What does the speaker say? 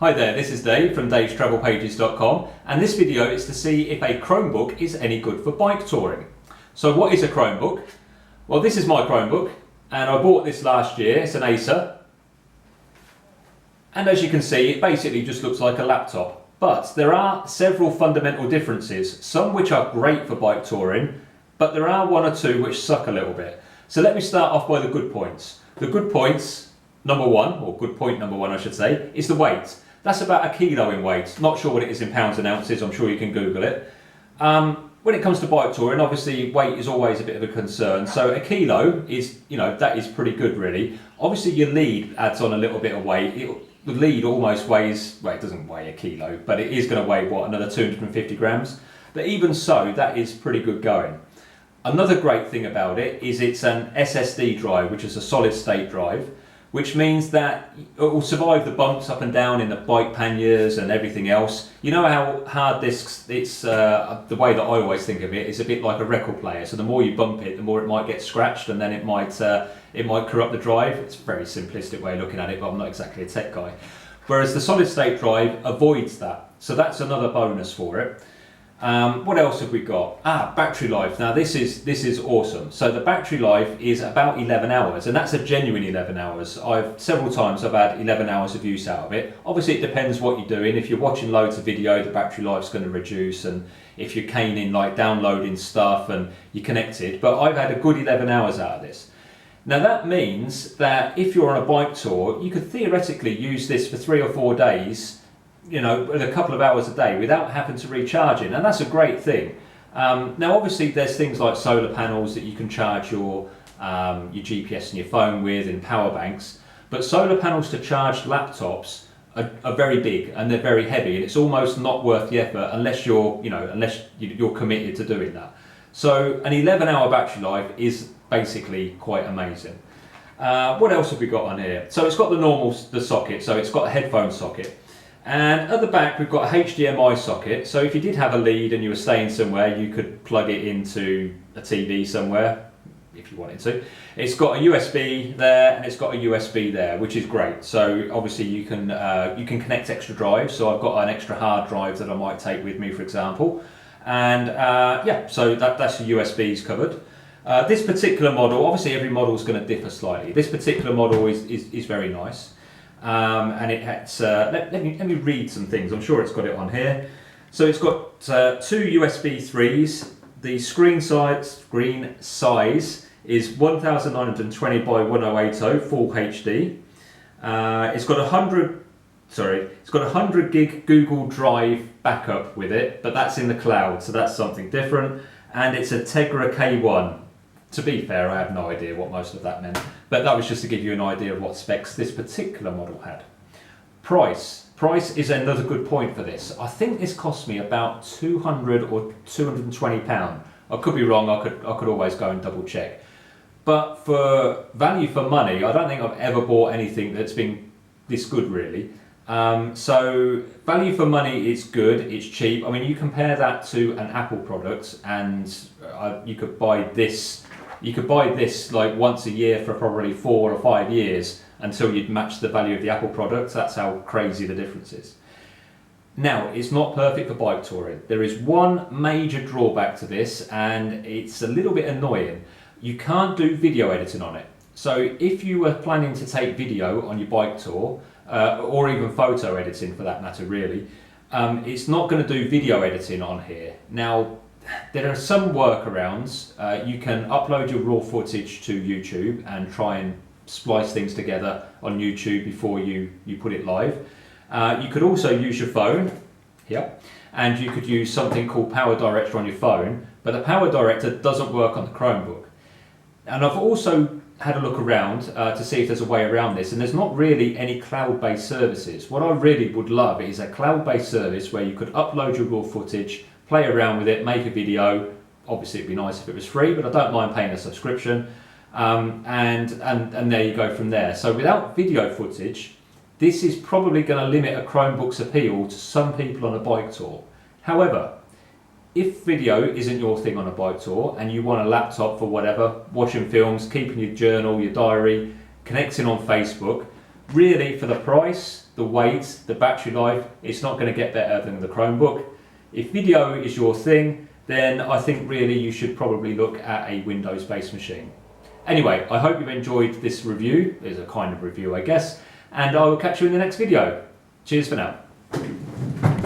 Hi there, this is Dave from davestravelpages.com, and this video is to see if a Chromebook is any good for bike touring. So what is a Chromebook? Well, this is my Chromebook and I bought this last year. It's an Acer, and as you can see it basically just looks like a laptop, but there are several fundamental differences, some which are great for bike touring, but there are one or two which suck a little bit. So let me start off by the good points. The good points, number one, or good point number one I should say, is the weight. That's about 1 kilo in weight. Not sure what it is in pounds and ounces, I'm sure you can Google it. When it comes to bike touring, obviously weight is always a bit of a concern. So 1 kilo is, that is pretty good really. Obviously your lead adds on a little bit of weight. The lead almost weighs, well, it doesn't weigh 1 kilo, but it is going to weigh, what, another 250 grams? But even so, that is pretty good going. Another great thing about it is it's an SSD drive, which is a solid state drive, which means that it will survive the bumps up and down in the bike panniers and everything else. You know how hard disks, it's the way that I always think of it is a bit like a record player. So the more you bump it, the more it might get scratched, and then it might corrupt the drive. It's a very simplistic way of looking at it, but I'm not exactly a tech guy. Whereas the solid state drive avoids that. So that's another bonus for it. What else have we got? Battery life. Now this is awesome. So the battery life is about 11 hours, and that's a genuine 11 hours. Several times I've had 11 hours of use out of it. Obviously it depends what you're doing. If you're watching loads of video, the battery life's going to reduce, and if you're caning, like downloading stuff and you're connected, but I've had a good 11 hours out of this. Now that means that if you're on a bike tour, you could theoretically use this for 3 or 4 days, with a couple of hours a day without having to recharge it, and that's a great thing. Now obviously there's things like solar panels that you can charge your GPS and your phone with, and power banks, but solar panels to charge laptops are very big and they're very heavy, and it's almost not worth the effort unless you're committed to doing that. So an 11-hour battery life is basically quite amazing. What else have we got on here? So it's got the socket, so it's got a headphone socket. And at the back we've got a HDMI socket, so if you did have a lead and you were staying somewhere, you could plug it into a TV somewhere if you wanted to. It's got a USB there and it's got a USB there, which is great. So obviously you can connect extra drives, so I've got an extra hard drive that I might take with me, for example. And so that's the USBs covered. This particular model, obviously every model is going to differ slightly. This particular model is very nice. And it has, let me read some things. I'm sure it's got it on here. So it's got 2 USB 3s. The screen size is 1920 by 1080 full HD. It's got 100 gig Google Drive backup with it, but that's in the cloud, so that's something different. And it's a Tegra K1. To be fair, I have no idea what most of that meant, but that was just to give you an idea of what specs this particular model had. Price is another good point for this. I think this cost me about £200 or £220. I could be wrong, I could always go and double check. But for value for money, I don't think I've ever bought anything that's been this good really. So value for money is good, it's cheap. I mean, you compare that to an Apple product, and you could buy this like once a year for probably 4 or 5 years until you'd match the value of the Apple product. That's how crazy the difference is. Now, it's not perfect for bike touring. There is one major drawback to this, and it's a little bit annoying. You can't do video editing on it. So if you were planning to take video on your bike tour, or even photo editing for that matter really, it's not going to do video editing on here. Now, there are some workarounds. You can upload your raw footage to YouTube and try and splice things together on YouTube before you put it live. You could also use your phone, and you could use something called Power Director on your phone, but the Power Director doesn't work on the Chromebook. And I've also had a look around to see if there's a way around this, and there's not really any cloud-based services. What I really would love is a cloud-based service where you could upload your raw footage, play around with it, make a video. Obviously it'd be nice if it was free, but I don't mind paying a subscription, and there you go from there. So without video footage, this is probably going to limit a Chromebook's appeal to some people on a bike tour. However, if video isn't your thing on a bike tour and you want a laptop for whatever, watching films, keeping your journal, your diary, connecting on Facebook, really for the price, the weight, the battery life, it's not going to get better than the Chromebook. If video is your thing, then I think really you should probably look at a Windows-based machine. Anyway, I hope you've enjoyed this review. It's a kind of review, I guess, and I will catch you in the next video. Cheers for now.